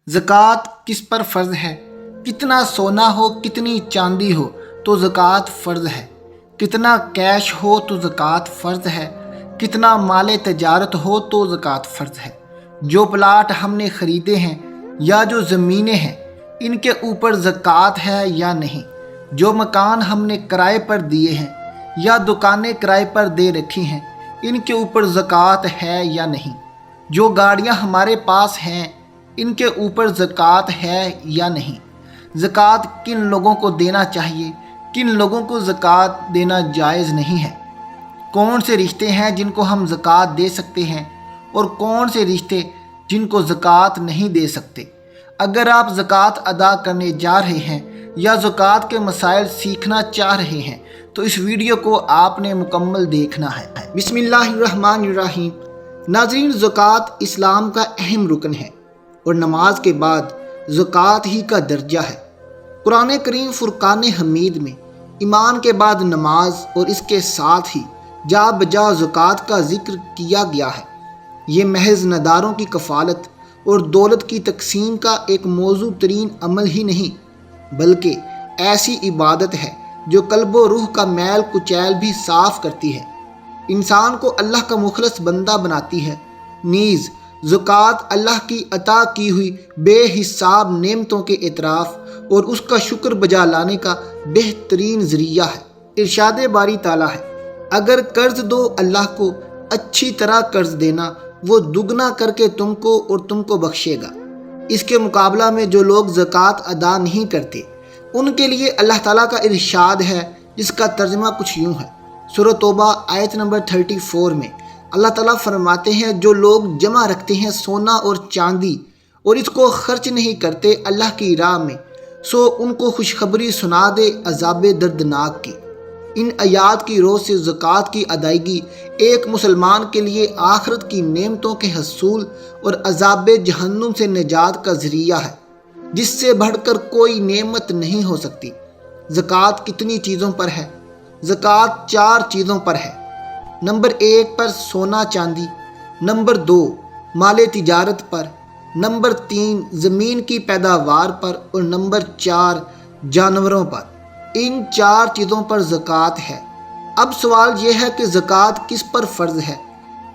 زکوٰۃ کس پر فرض ہے؟ کتنا سونا ہو کتنی چاندی ہو تو زکوٰۃ فرض ہے، کتنا کیش ہو تو زکوٰۃ فرض ہے، کتنا مال تجارت ہو تو زکوٰۃ فرض ہے۔ جو پلاٹ ہم نے خریدے ہیں یا جو زمینیں ہیں ان کے اوپر زکوٰۃ ہے یا نہیں؟ جو مکان ہم نے کرائے پر دیے ہیں یا دکانیں کرائے پر دے رکھی ہیں ان کے اوپر زکوٰۃ ہے یا نہیں؟ جو گاڑیاں ہمارے پاس ہیں ان کے اوپر زکوٰۃ ہے یا نہیں؟ زکوٰۃ کن لوگوں کو دینا چاہیے، کن لوگوں کو زکوٰۃ دینا جائز نہیں ہے؟ کون سے رشتے ہیں جن کو ہم زکوٰۃ دے سکتے ہیں اور کون سے رشتے جن کو زکوٰۃ نہیں دے سکتے؟ اگر آپ زکوٰۃ ادا کرنے جا رہے ہیں یا زکوٰۃ کے مسائل سیکھنا چاہ رہے ہیں تو اس ویڈیو کو آپ نے مکمل دیکھنا ہے۔ بسم اللہ الرحمن الرحیم۔ ناظرین، زکوٰۃ اسلام کا اہم رکن ہے اور نماز کے بعد زکوٰۃ ہی کا درجہ ہے۔ قرآن کریم فرقان حمید میں ایمان کے بعد نماز اور اس کے ساتھ ہی جا بجا زکوٰۃ کا ذکر کیا گیا ہے۔ یہ محض نداروں کی کفالت اور دولت کی تقسیم کا ایک موضوع ترین عمل ہی نہیں بلکہ ایسی عبادت ہے جو قلب و روح کا میل کچیل بھی صاف کرتی ہے، انسان کو اللہ کا مخلص بندہ بناتی ہے۔ نیز زکوٰۃ اللہ کی عطا کی ہوئی بے حساب نعمتوں کے اعتراف اور اس کا شکر بجا لانے کا بہترین ذریعہ ہے۔ ارشاد باری تعالیٰ ہے، اگر قرض دو اللہ کو، اچھی طرح قرض دینا، وہ دگنا کر کے تم کو اور تم کو بخشے گا۔ اس کے مقابلہ میں جو لوگ زکوٰۃ ادا نہیں کرتے ان کے لیے اللہ تعالیٰ کا ارشاد ہے جس کا ترجمہ کچھ یوں ہے۔ سورہ توبہ آیت نمبر 34 میں اللہ تعالیٰ فرماتے ہیں، جو لوگ جمع رکھتے ہیں سونا اور چاندی اور اس کو خرچ نہیں کرتے اللہ کی راہ میں، سو ان کو خوشخبری سنا دے عذاب دردناک کی۔ ان آیات کی روح سے زکوٰۃ کی ادائیگی ایک مسلمان کے لیے آخرت کی نعمتوں کے حصول اور عذاب جہنم سے نجات کا ذریعہ ہے، جس سے بڑھ کر کوئی نعمت نہیں ہو سکتی۔ زکوٰۃ کتنی چیزوں پر ہے؟ زکوٰۃ 4 چیزوں پر ہے۔ نمبر 1 پر سونا چاندی، نمبر 2 مال تجارت پر، نمبر 3 زمین کی پیداوار پر اور نمبر 4 جانوروں پر۔ ان 4 چیزوں پر زکوٰۃ ہے۔ اب سوال یہ ہے کہ زکوٰۃ کس پر فرض ہے،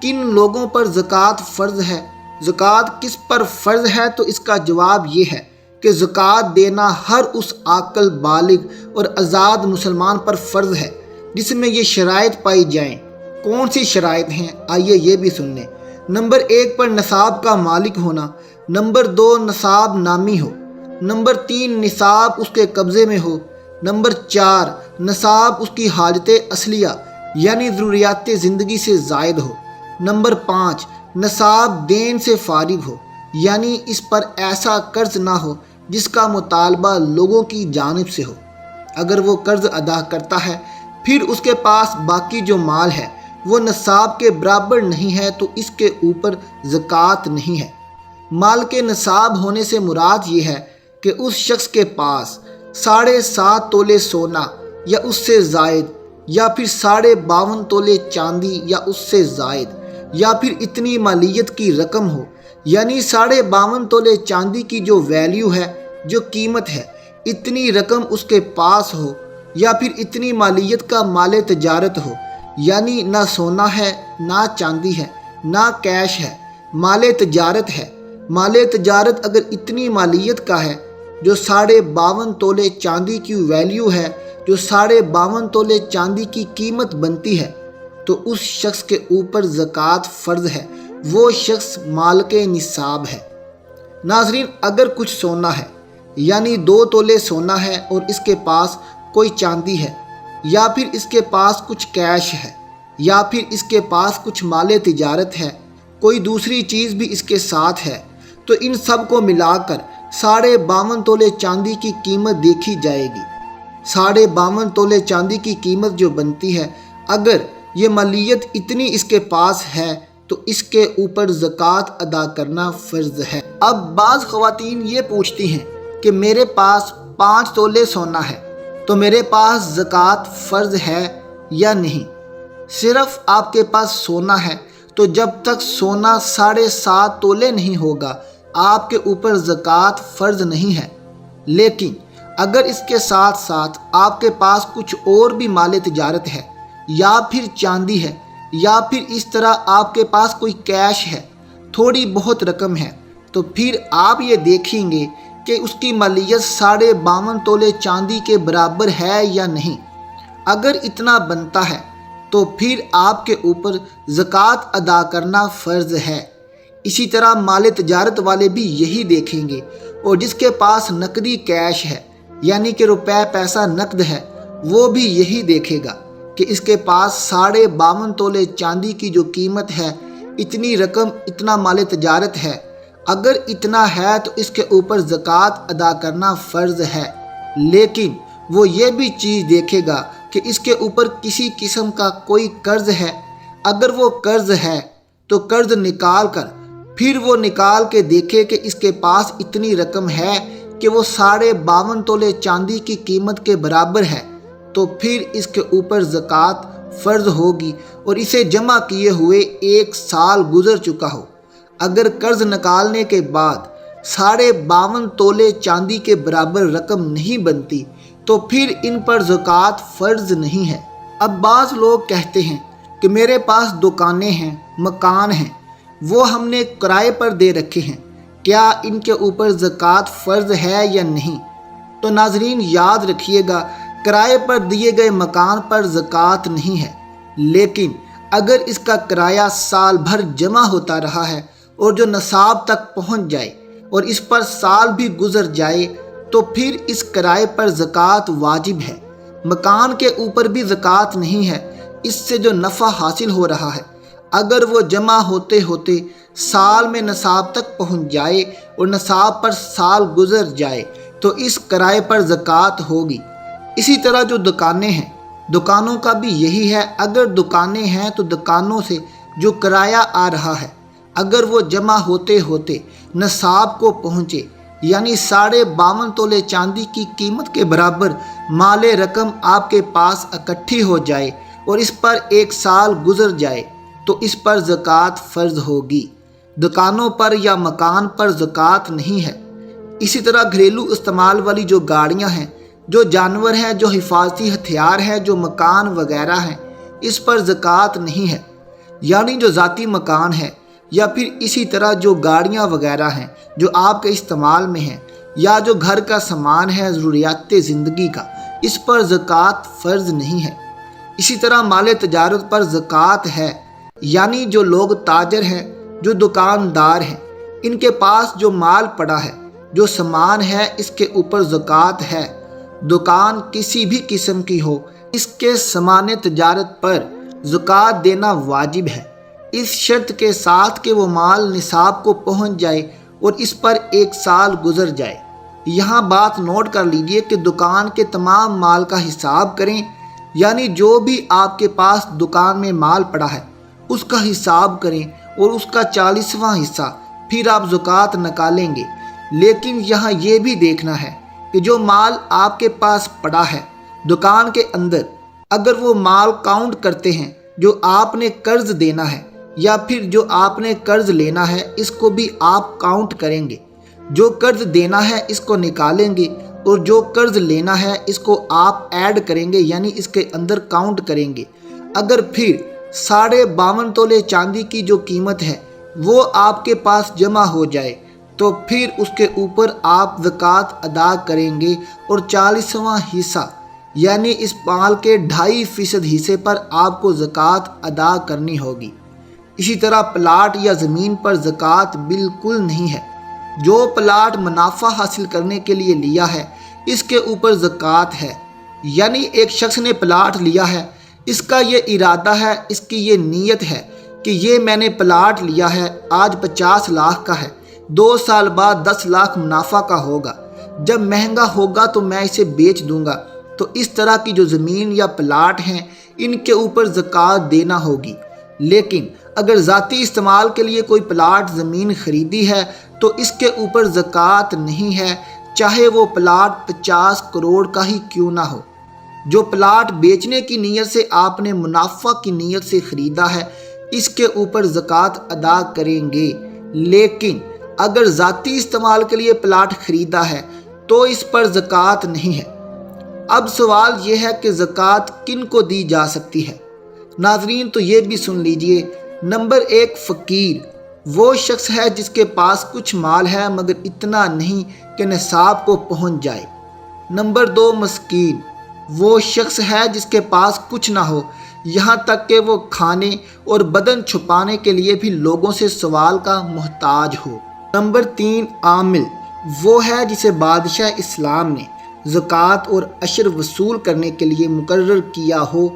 کن لوگوں پر زکوٰۃ فرض ہے؟ زکوٰۃ کس پر فرض ہے تو اس کا جواب یہ ہے کہ زکوٰۃ دینا ہر اس عاقل بالغ اور آزاد مسلمان پر فرض ہے جس میں یہ شرائط پائی جائیں۔ کون سی شرائط ہیں؟ آئیے یہ بھی سن لیں۔ نمبر 1 پر نصاب کا مالک ہونا، نمبر 2 نصاب نامی ہو، نمبر 3 نصاب اس کے قبضے میں ہو، نمبر 4 نصاب اس کی حاجت اصلیہ یعنی ضروریات زندگی سے زائد ہو، نمبر 5 نصاب دین سے فارغ ہو یعنی اس پر ایسا قرض نہ ہو جس کا مطالبہ لوگوں کی جانب سے ہو۔ اگر وہ قرض ادا کرتا ہے پھر اس کے پاس باقی جو مال ہے وہ نصاب کے برابر نہیں ہے تو اس کے اوپر زکوٰۃ نہیں ہے۔ مال کے نصاب ہونے سے مراد یہ ہے کہ اس شخص کے پاس 7.5 تولے سونا یا اس سے زائد، یا پھر 52.5 تولے چاندی یا اس سے زائد، یا پھر اتنی مالیت کی رقم ہو یعنی 52.5 تولے چاندی کی جو ویلیو ہے، جو قیمت ہے، اتنی رقم اس کے پاس ہو، یا پھر اتنی مالیت کا مال تجارت ہو یعنی نہ سونا ہے نہ چاندی ہے نہ کیش ہے، مال تجارت ہے۔ مال تجارت اگر اتنی مالیت کا ہے جو 52.5 تولے چاندی کی ویلیو ہے، جو 52.5 تولے چاندی کی قیمت بنتی ہے، تو اس شخص کے اوپر زکوٰۃ فرض ہے، وہ شخص مال کے نصاب ہے۔ ناظرین، اگر کچھ سونا ہے یعنی 2 تولے سونا ہے اور اس کے پاس کوئی چاندی ہے، یا پھر اس کے پاس کچھ کیش ہے، یا پھر اس کے پاس کچھ مال تجارت ہے، کوئی دوسری چیز بھی اس کے ساتھ ہے، تو ان سب کو ملا کر 52.5 تولے چاندی کی قیمت دیکھی جائے گی۔ 52.5 تولے چاندی کی قیمت جو بنتی ہے، اگر یہ مالیت اتنی اس کے پاس ہے تو اس کے اوپر زکوٰۃ ادا کرنا فرض ہے۔ اب بعض خواتین یہ پوچھتی ہیں کہ میرے پاس 5 تولے سونا ہے تو میرے پاس زکوٰۃ فرض ہے یا نہیں؟ صرف آپ کے پاس سونا ہے تو جب تک سونا 7.5 تولے نہیں ہوگا آپ کے اوپر زکوٰۃ فرض نہیں ہے، لیکن اگر اس کے ساتھ ساتھ آپ کے پاس کچھ اور بھی مال تجارت ہے یا پھر چاندی ہے یا پھر اس طرح آپ کے پاس کوئی کیش ہے، تھوڑی بہت رقم ہے، تو پھر آپ یہ دیکھیں گے کہ اس کی مالیت 52.5 تولے چاندی کے برابر ہے یا نہیں۔ اگر اتنا بنتا ہے تو پھر آپ کے اوپر زکوٰۃ ادا کرنا فرض ہے۔ اسی طرح مال تجارت والے بھی یہی دیکھیں گے، اور جس کے پاس نقدی کیش ہے یعنی کہ روپے پیسہ نقد ہے، وہ بھی یہی دیکھے گا کہ اس کے پاس 52.5 تولے چاندی کی جو قیمت ہے، اتنی رقم، اتنا مال تجارت ہے۔ اگر اتنا ہے تو اس کے اوپر زکوٰۃ ادا کرنا فرض ہے، لیکن وہ یہ بھی چیز دیکھے گا کہ اس کے اوپر کسی قسم کا کوئی قرض ہے۔ اگر وہ قرض ہے تو قرض نکال کر پھر وہ نکال کے دیکھے کہ اس کے پاس اتنی رقم ہے کہ وہ 52.5 تولے چاندی کی قیمت کے برابر ہے، تو پھر اس کے اوپر زکوٰۃ فرض ہوگی اور اسے جمع کیے ہوئے 1 سال گزر چکا ہو۔ اگر قرض نکالنے کے بعد 52.5 تولے چاندی کے برابر رقم نہیں بنتی تو پھر ان پر زکوٰۃ فرض نہیں ہے۔ اب بعض لوگ کہتے ہیں کہ میرے پاس دکانیں ہیں، مکان ہیں، وہ ہم نے کرائے پر دے رکھے ہیں، کیا ان کے اوپر زکوٰۃ فرض ہے یا نہیں؟ تو ناظرین یاد رکھیے گا، کرائے پر دیے گئے مکان پر زکوٰۃ نہیں ہے، لیکن اگر اس کا کرایہ سال بھر جمع ہوتا رہا ہے اور جو نصاب تک پہنچ جائے اور اس پر سال بھی گزر جائے تو پھر اس کرائے پر زکوٰۃ واجب ہے۔ مکان کے اوپر بھی زکوٰۃ نہیں ہے، اس سے جو نفع حاصل ہو رہا ہے، اگر وہ جمع ہوتے ہوتے سال میں نصاب تک پہنچ جائے اور نصاب پر سال گزر جائے تو اس کرائے پر زکوٰۃ ہوگی۔ اسی طرح جو دکانیں ہیں، دکانوں کا بھی یہی ہے، اگر دکانیں ہیں تو دکانوں سے جو کرایہ آ رہا ہے، اگر وہ جمع ہوتے ہوتے نصاب کو پہنچے یعنی 52.5 تولے چاندی کی قیمت کے برابر مال رقم آپ کے پاس اکٹھی ہو جائے اور اس پر 1 سال گزر جائے تو اس پر زکوٰۃ فرض ہوگی۔ دکانوں پر یا مکان پر زکوٰۃ نہیں ہے۔ اسی طرح گھریلو استعمال والی جو گاڑیاں ہیں، جو جانور ہیں، جو حفاظتی ہتھیار ہیں، جو مکان وغیرہ ہیں، اس پر زکوٰۃ نہیں ہے۔ یعنی جو ذاتی مکان ہے یا پھر اسی طرح جو گاڑیاں وغیرہ ہیں جو آپ کے استعمال میں ہیں، یا جو گھر کا سامان ہے ضروریات زندگی کا، اس پر زکوٰۃ فرض نہیں ہے۔ اسی طرح مال تجارت پر زکوٰۃ ہے، یعنی جو لوگ تاجر ہیں، جو دکاندار ہیں، ان کے پاس جو مال پڑا ہے، جو سامان ہے، اس کے اوپر زکوٰۃ ہے۔ دکان کسی بھی قسم کی ہو، اس کے سامان تجارت پر زکوٰۃ دینا واجب ہے، اس شرط کے ساتھ کہ وہ مال نصاب کو پہنچ جائے اور اس پر 1 سال گزر جائے۔ یہاں بات نوٹ کر لیجئے کہ دکان کے تمام مال کا حساب کریں، یعنی جو بھی آپ کے پاس دکان میں مال پڑا ہے اس کا حساب کریں اور اس کا 40واں حصہ پھر آپ زکوٰۃ نکالیں گے۔ لیکن یہاں یہ بھی دیکھنا ہے کہ جو مال آپ کے پاس پڑا ہے دکان کے اندر، اگر وہ مال کاؤنٹ کرتے ہیں جو آپ نے قرض دینا ہے یا پھر جو آپ نے قرض لینا ہے، اس کو بھی آپ کاؤنٹ کریں گے۔ جو قرض دینا ہے اس کو نکالیں گے اور جو قرض لینا ہے اس کو آپ ایڈ کریں گے، یعنی اس کے اندر کاؤنٹ کریں گے۔ اگر پھر 52.5 تولے چاندی کی جو قیمت ہے وہ آپ کے پاس جمع ہو جائے تو پھر اس کے اوپر آپ زکوٰۃ ادا کریں گے اور 40واں حصہ یعنی اس مال کے 2.5% حصے پر آپ کو زکوٰۃ ادا کرنی ہوگی۔ اسی طرح پلاٹ یا زمین پر زکوٰۃ بالکل نہیں ہے۔ جو پلاٹ منافع حاصل کرنے کے لیے لیا ہے اس کے اوپر زکوٰۃ ہے۔ یعنی ایک شخص نے پلاٹ لیا ہے، اس کا یہ ارادہ ہے، اس کی یہ نیت ہے کہ یہ میں نے پلاٹ لیا ہے، آج 50 لاکھ کا ہے، 2 سال بعد 10 لاکھ منافع کا ہوگا، جب مہنگا ہوگا تو میں اسے بیچ دوں گا۔ تو اس طرح کی جو زمین یا پلاٹ ہیں ان کے اوپر زکوٰۃ دینا ہوگی۔ لیکن اگر ذاتی استعمال کے لیے کوئی پلاٹ زمین خریدی ہے تو اس کے اوپر زکوٰۃ نہیں ہے، چاہے وہ پلاٹ 50 کروڑ کا ہی کیوں نہ ہو۔ جو پلاٹ بیچنے کی نیت سے آپ نے منافع کی نیت سے خریدا ہے اس کے اوپر زکوٰۃ ادا کریں گے۔ لیکن اگر ذاتی استعمال کے لیے پلاٹ خریدا ہے تو اس پر زکوٰۃ نہیں ہے۔ اب سوال یہ ہے کہ زکوٰۃ کن کو دی جا سکتی ہے؟ ناظرین تو یہ بھی سن لیجئے۔ نمبر 1 فقیر، وہ شخص ہے جس کے پاس کچھ مال ہے مگر اتنا نہیں کہ نصاب کو پہنچ جائے۔ نمبر 2 مسکین، وہ شخص ہے جس کے پاس کچھ نہ ہو، یہاں تک کہ وہ کھانے اور بدن چھپانے کے لیے بھی لوگوں سے سوال کا محتاج ہو۔ نمبر 3 عامل، وہ ہے جسے بادشاہ اسلام نے زکوٰۃ اور عشر وصول کرنے کے لیے مقرر کیا ہو،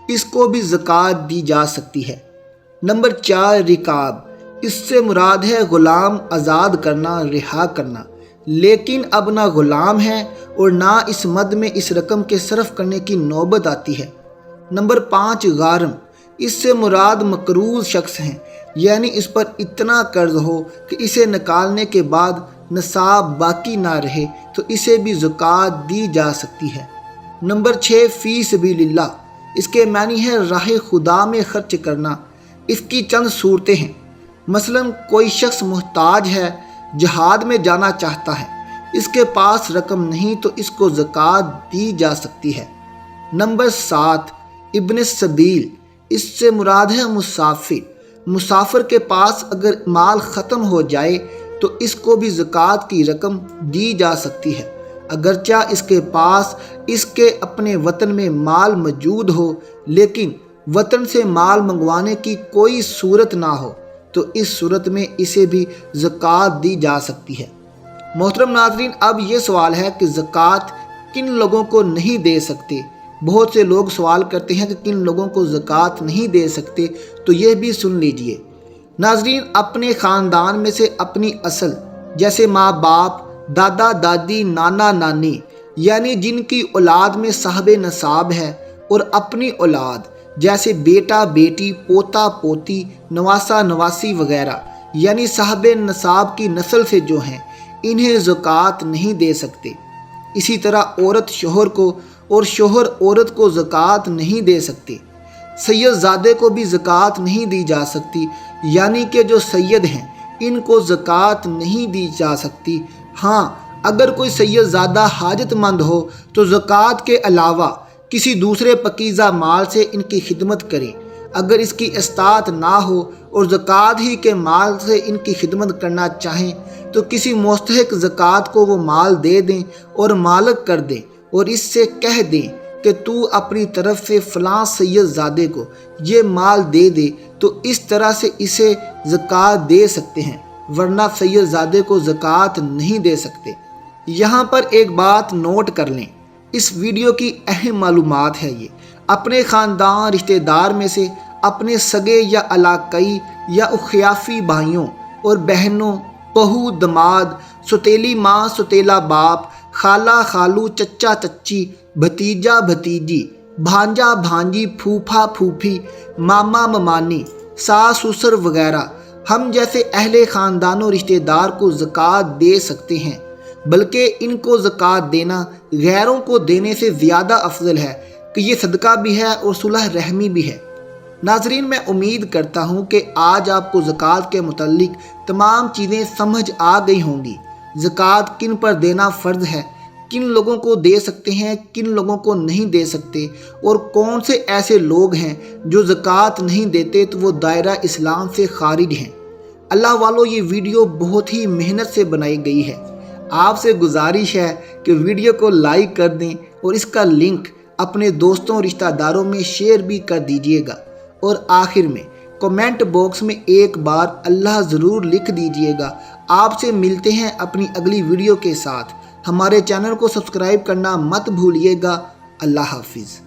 اس کو بھی زکوٰۃ دی جا سکتی ہے۔ نمبر 4 رکاب، اس سے مراد ہے غلام آزاد کرنا، رہا کرنا، لیکن اب نہ غلام ہے اور نہ اس مد میں اس رقم کے صرف کرنے کی نوبت آتی ہے۔ نمبر 5 غارم، اس سے مراد مقروض شخص ہیں، یعنی اس پر اتنا قرض ہو کہ اسے نکالنے کے بعد نصاب باقی نہ رہے تو اسے بھی زکوٰۃ دی جا سکتی ہے۔ نمبر 6 فی سبیل اللہ، اس کے معنی ہے راہ خدا میں خرچ کرنا۔ اس کی چند صورتیں ہیں، مثلا کوئی شخص محتاج ہے، جہاد میں جانا چاہتا ہے، اس کے پاس رقم نہیں تو اس کو زکوٰۃ دی جا سکتی ہے۔ نمبر 7 ابن السبیل، اس سے مراد ہے مسافر۔ مسافر کے پاس اگر مال ختم ہو جائے تو اس کو بھی زکوٰۃ کی رقم دی جا سکتی ہے، اگرچہ اس کے پاس اس کے اپنے وطن میں مال موجود ہو، لیکن وطن سے مال منگوانے کی کوئی صورت نہ ہو تو اس صورت میں اسے بھی زکوٰۃ دی جا سکتی ہے۔ محترم ناظرین، اب یہ سوال ہے کہ زکوٰۃ کن لوگوں کو نہیں دے سکتے؟ بہت سے لوگ سوال کرتے ہیں کہ کن لوگوں کو زکوٰۃ نہیں دے سکتے، تو یہ بھی سن لیجئے۔ ناظرین، اپنے خاندان میں سے اپنی اصل، جیسے ماں باپ، دادا دادی، نانا نانی، یعنی جن کی اولاد میں صاحب نصاب ہے، اور اپنی اولاد جیسے بیٹا بیٹی، پوتا پوتی، نواسا نواسی وغیرہ، یعنی صاحب نصاب کی نسل سے جو ہیں، انہیں زکوٰۃ نہیں دے سکتے۔ اسی طرح عورت شوہر کو اور شوہر عورت کو زکوٰۃ نہیں دے سکتے۔ سید زادے کو بھی زکوٰۃ نہیں دی جا سکتی، یعنی کہ جو سید ہیں ان کو زکوٰۃ نہیں دی جا سکتی۔ ہاں، اگر کوئی سید زادہ حاجت مند ہو تو زکوٰۃ کے علاوہ کسی دوسرے پکیزہ مال سے ان کی خدمت کریں۔ اگر اس کی استطاعت نہ ہو اور زکوٰۃ ہی کے مال سے ان کی خدمت کرنا چاہیں تو کسی مستحق زکوٰۃ کو وہ مال دے دیں اور مالک کر دیں، اور اس سے کہہ دیں کہ تو اپنی طرف سے فلاں سید زادے کو یہ مال دے دے، تو اس طرح سے اسے زکوٰۃ دے سکتے ہیں، ورنہ سید زادے کو زکوٰۃ نہیں دے سکتے۔ یہاں پر ایک بات نوٹ کر لیں، اس ویڈیو کی اہم معلومات ہے یہ، اپنے خاندان رشتہ دار میں سے اپنے سگے یا علاقائی یا اخیافی بھائیوں اور بہنوں، بہو دماد، ستیلی ماں ستیلا باپ، خالہ خالو، چچا چچی، بھتیجا بھتیجی، بھانجا بھانجی، پھوپھا پھوپھی، ماما ممانی، ساس سسر وغیرہ، ہم جیسے اہل خاندان و رشتہ دار کو زکوٰۃ دے سکتے ہیں، بلکہ ان کو زکوٰۃ دینا غیروں کو دینے سے زیادہ افضل ہے کہ یہ صدقہ بھی ہے اور صلح رحمی بھی ہے۔ ناظرین، میں امید کرتا ہوں کہ آج آپ کو زکوٰۃ کے متعلق تمام چیزیں سمجھ آ گئی ہوں گی۔ زکوٰۃ کن پر دینا فرض ہے، کن لوگوں کو دے سکتے ہیں، کن لوگوں کو نہیں دے سکتے، اور کون سے ایسے لوگ ہیں جو زکوٰۃ نہیں دیتے تو وہ دائرہ اسلام سے خارج ہیں۔ اللہ والو، یہ ویڈیو بہت ہی محنت سے بنائی گئی ہے۔ آپ سے گزارش ہے کہ ویڈیو کو لائک کر دیں اور اس کا لنک اپنے دوستوں رشتہ داروں میں شیئر بھی کر دیجئے گا، اور آخر میں کمنٹ باکس میں ایک بار اللہ ضرور لکھ دیجئے گا۔ آپ سے ملتے ہیں اپنی اگلی ویڈیو کے ساتھ۔ ہمارے چینل کو سبسکرائب کرنا مت بھولیے گا۔ اللہ حافظ۔